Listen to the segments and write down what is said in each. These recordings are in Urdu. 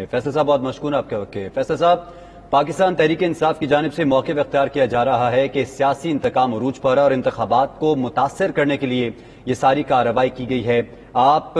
فیصل صاحب بہت مشکور آپ کا وقت ہے۔ فیصل صاحب، پاکستان تحریک انصاف کی جانب سے موقف اختیار کیا جا رہا ہے کہ سیاسی انتقام عروج پر اور انتخابات کو متاثر کرنے کے لیے یہ ساری کارروائی کی گئی ہے۔ آپ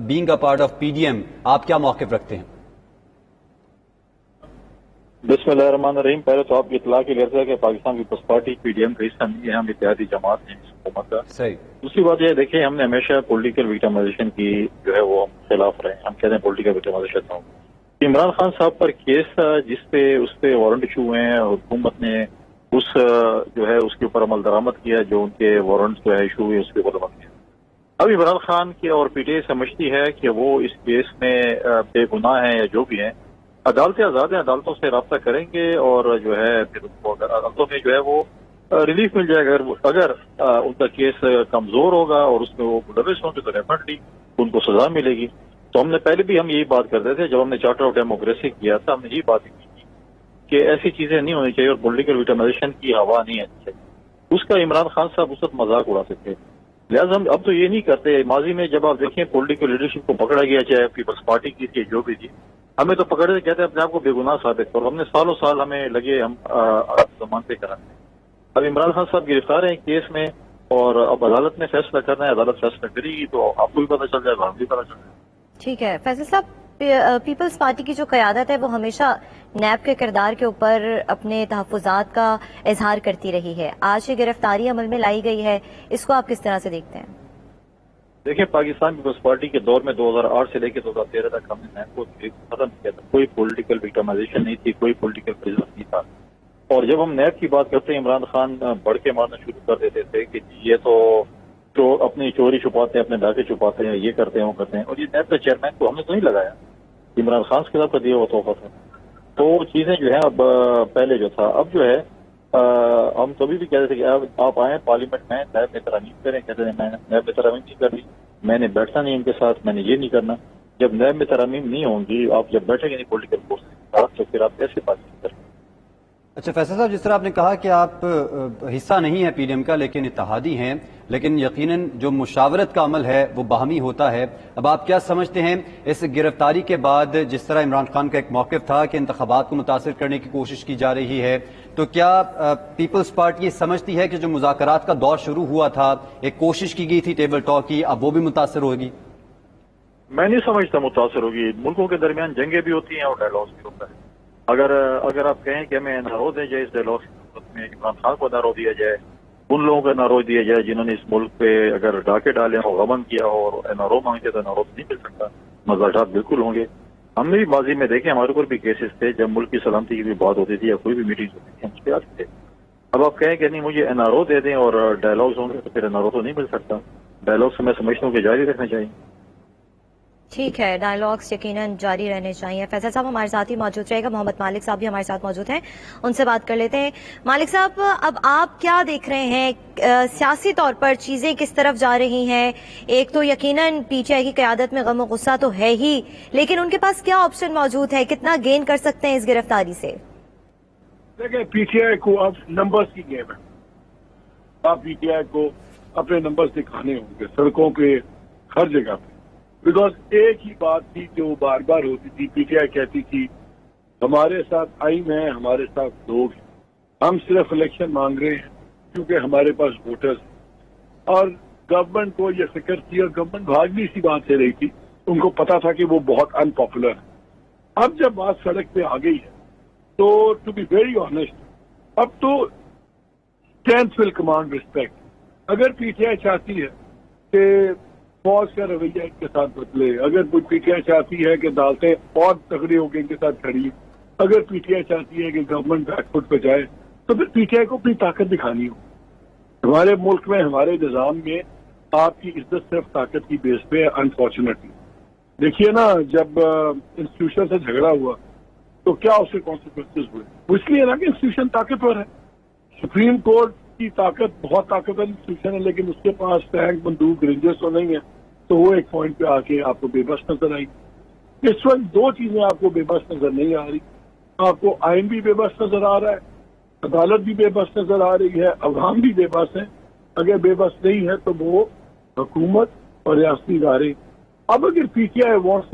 being a part of P D M, آپ کیا موقف رکھتے ہیں؟ بسم اللہ الرحمن الرحیم۔ پہلے تو آپ کی اطلاع کی غرض ہے کہ Pakistan Peoples Party P D M کا حصہ نہیں ہے، ہم اتحادی جماعت ہیں اس حکومت کا۔ صحیح۔ دوسری بات یہ دیکھیں، ہم نے ہمیشہ پولیٹیکل وکٹمائزیشن کی جو ہے وہ خلاف رہے ہیں۔ ہم کہتے ہیں پولیٹیکل وکٹمائزیشن نہ ہو۔ عمران خان صاحب پر کیس تھا جس پہ اس پہ وارنٹ ایشو ہوئے ہیں، حکومت نے اس کے اوپر عمل درآمد کیا، جو ان کے وارنٹ جو ہے ایشو ہوئے اس کے اوپر عمل کیا۔ اب عمران خان کی اور پی ٹی آئی سمجھتی ہے کہ وہ اس کیس میں بے گناہ ہیں یا جو بھی ہیں، عدالتیں آزاد ہیں، عدالتوں سے رابطہ کریں گے اور جو ہے پھر ان کو عدالتوں میں جو ہے وہ ریلیف مل جائے گا۔ اگر ان کا کیس کمزور ہوگا اور اس میں وہ ملوث ہوں گے تو ڈیفینیٹلی ان کو سزا ملے گی۔ تو ہم نے پہلے بھی ہم یہی بات کرتے تھے، جب ہم نے چارٹر آف ڈیموکریسی کیا تھا ہم نے یہی بات کی تھی کہ ایسی چیزیں نہیں ہونی چاہیے اور پولیٹیکل وکٹمائزیشن کی ہوا نہیں آنی چاہیے۔ اس کا عمران خان صاحب اس وقت مذاق اڑا سکتے، لہٰذا ہم اب تو یہ نہیں کرتے۔ ماضی میں جب آپ دیکھیں پولیٹیکل لیڈرشپ کو پکڑا گیا، چاہے پیپلز پارٹی کی تھی جو بھی تھی، ہمیں تو پکڑے تھے، کہتے ہیں اپنے آپ کو بے گناہ ثابت کرو۔ ہم نے سالوں سال ہمیں لگے ہم ضمانتیں کرانے۔ اب عمران خان صاحب گرفتار ہیں کیس میں اور اب عدالت نے فیصلہ کرنا ہے، عدالت فیصلہ کرے گی تو آپ کو بھی پتہ چل جائے گا، ہم بھی پتہ چل جائے گا۔ ٹھیک ہے فیصل صاحب، پیپلز پارٹی کی جو قیادت ہے وہ ہمیشہ نیب کے کردار کے اوپر اپنے تحفظات کا اظہار کرتی رہی ہے۔ آج یہ گرفتاری عمل میں لائی گئی ہے، اس کو آپ کس طرح سے دیکھتے ہیں؟ دیکھیں، پاکستان پیپلز پارٹی کے دور میں 2008 سے لے کے 2013 تک ہم نے نیب کو ختم کیا تھا۔ کوئی پولیٹیکل وکٹمائزیشن نہیں تھی، کوئی پولیٹیکل پریزنس نہیں تھا۔ اور جب ہم نیب کی بات کرتے ہیں، عمران خان بڑھ کے مارنا شروع کر دیتے تھے کہ یہ تو اپنی چوری چھپاتے ہیں، اپنے ڈاکے چھپاتے ہیں، یہ کرتے ہیں وہ کرتے ہیں، اور یہ نیب کا چیئرمین کو ہم نے تو نہیں لگایا، عمران خان کے خلاف دیا ہوا تحفہ تھا۔ تو چیزیں جو ہیں اب پہلے جو تھا اب جو ہے ہم کبھی بھی کہتے تھے کہ آپ آئیں پارلیمنٹ میں نیب میں ترامیم کریں، کہتے ہیں میں نیب میں ترامیم نہیں کرنی، میں نے بیٹھنا نہیں ان کے ساتھ، میں نے یہ نہیں کرنا۔ جب نیب میں ترامیم نہیں ہوں گی، آپ جب بیٹھیں گے نہیں پولیٹیکل فورس کے ساتھ، تو پھر آپ کیسے بات کریں؟ اچھا فیصل صاحب، جس طرح آپ نے کہا کہ آپ حصہ نہیں ہے پی ڈی ایم کا لیکن اتحادی ہیں، لیکن یقیناً جو مشاورت کا عمل ہے وہ باہمی ہوتا ہے۔ اب آپ کیا سمجھتے ہیں اس گرفتاری کے بعد، جس طرح عمران خان کا ایک موقف تھا کہ انتخابات کو متاثر کرنے کی کوشش کی جا رہی ہے، تو کیا پیپلز پارٹی یہ سمجھتی ہے کہ جو مذاکرات کا دور شروع ہوا تھا، ایک کوشش کی گئی تھی ٹیبل ٹاک کی، اب وہ بھی متاثر ہوگی؟ میں نہیں سمجھتا متاثر ہوگی۔ ملکوں کے درمیان جنگیں بھی ہوتی ہیں اور ڈائلاگس بھی ہوتا ہے۔ اگر آپ کہیں کہ ہمیں نارو دیا جائے اس ڈائلاگ میں، عمران خان کو نارو دیا جائے، ان لوگوں کو نارو دیا جائے جنہوں نے اس ملک پہ اگر ڈاکے ڈالے ہوں، غبن کیا ہو اور نارو مانگتے تو نارو نہیں مل سکتا، مذاکرات بالکل ہوں گے۔ ہم نے بھی ماضی میں دیکھے، ہمارے اوپر بھی کیسز تھے جب ملک کی سلامتی کی بھی بات ہوتی تھی یا کوئی بھی میٹنگ ہوتی تھی، ہم اس پہ آتے تھے۔ اب آپ کہیں کہ نہیں مجھے این آر او دے دیں اور ڈائلاگز ہوں گے، تو پھر این آر او تو نہیں مل سکتا۔ ڈائلاگس میں سمجھتا ہوں کہ جاری رکھنا چاہیے۔ ٹھیک ہے، ڈائلاگس یقیناً جاری رہنے چاہیے۔ فیصل صاحب ہمارے ساتھ ہی موجود رہے گا، محمد مالک صاحب بھی ہمارے ساتھ موجود ہیں، ان سے بات کر لیتے ہیں۔ مالک صاحب، اب آپ کیا دیکھ رہے ہیں سیاسی طور پر چیزیں کس طرف جا رہی ہیں؟ ایک تو یقیناً پی ٹی آئی کی قیادت میں غم و غصہ تو ہے ہی، لیکن ان کے پاس کیا آپشن موجود ہے؟ کتنا گین کر سکتے ہیں اس گرفتاری سے؟ دیکھیں، پی ٹی آئی کو اب نمبرز کی گیم ہے۔ اب پی ٹی آئی کو اپنے نمبرز دکھانے ہوں گے سڑکوں پہ، ہر جگہ پہ، بیکاز ایک ہی بات تھی جو بار بار ہوتی تھی۔ پی ٹی آئی کہتی تھی ہمارے ساتھ آئین ہے، ہمارے ساتھ لوگ ہیں، ہم صرف الیکشن مانگ رہے ہیں کیونکہ ہمارے پاس ووٹرز ہیں۔ اور گورنمنٹ کو یہ فکر تھی، اور گورنمنٹ بھاگنی سی بات سے رہی تھی، ان کو پتا تھا کہ وہ بہت ان پاپولر ہے۔ اب جب بات سڑک پہ آ گئی ہے تو ٹو بی ویری آنیسٹ، اب تو اسٹرینتھ ول کمانڈ ریسپیکٹ۔ اگر پی ٹی آئی چاہتی ہے کہ فوج کا رویہ ان کے ساتھ بدلے، اگر پی ٹی آئی چاہتی ہے کہ عدالتیں اور تگڑی ہو کے ان کے ساتھ کھڑی، اگر پی ٹی آئی چاہتی ہے کہ گورنمنٹ بیک فٹ پہ جائے، تو پھر پی ٹی آئی کو اپنی طاقت دکھانی ہو۔ ہمارے ملک میں، ہمارے نظام میں آپ کی عزت صرف طاقت کی بیس پہ ہے، انفارچونیٹلی۔ دیکھیے نا، جب انسٹیٹیوشن سے جھگڑا ہوا تو کیا اس کے کانسیکوینسز ہوئے؟ وہ اس لیے نا کہ انسٹیٹیوشن طاقتور ہے۔ سپریم کورٹ کی طاقت بہت طاقتور انسٹیٹیوشن ہے، لیکن اس کے پاس ٹینک، بندوق، رینجرز تو نہیں ہے، تو وہ ایک پوائنٹ پہ آ کے آپ کو بے بس نظر آئی۔ اس وقت دو چیزیں آپ کو بے بس نظر نہیں آ رہی، آپ کو آئین بھی بے بس نظر آ رہا ہے، عدالت بھی بے بس نظر آ رہی ہے، عوام بھی بے بس ہے۔ اگر بے بس نہیں ہے تو وہ حکومت اور ریاستی ادارے۔ اب اگر پی ٹی آئی وانٹس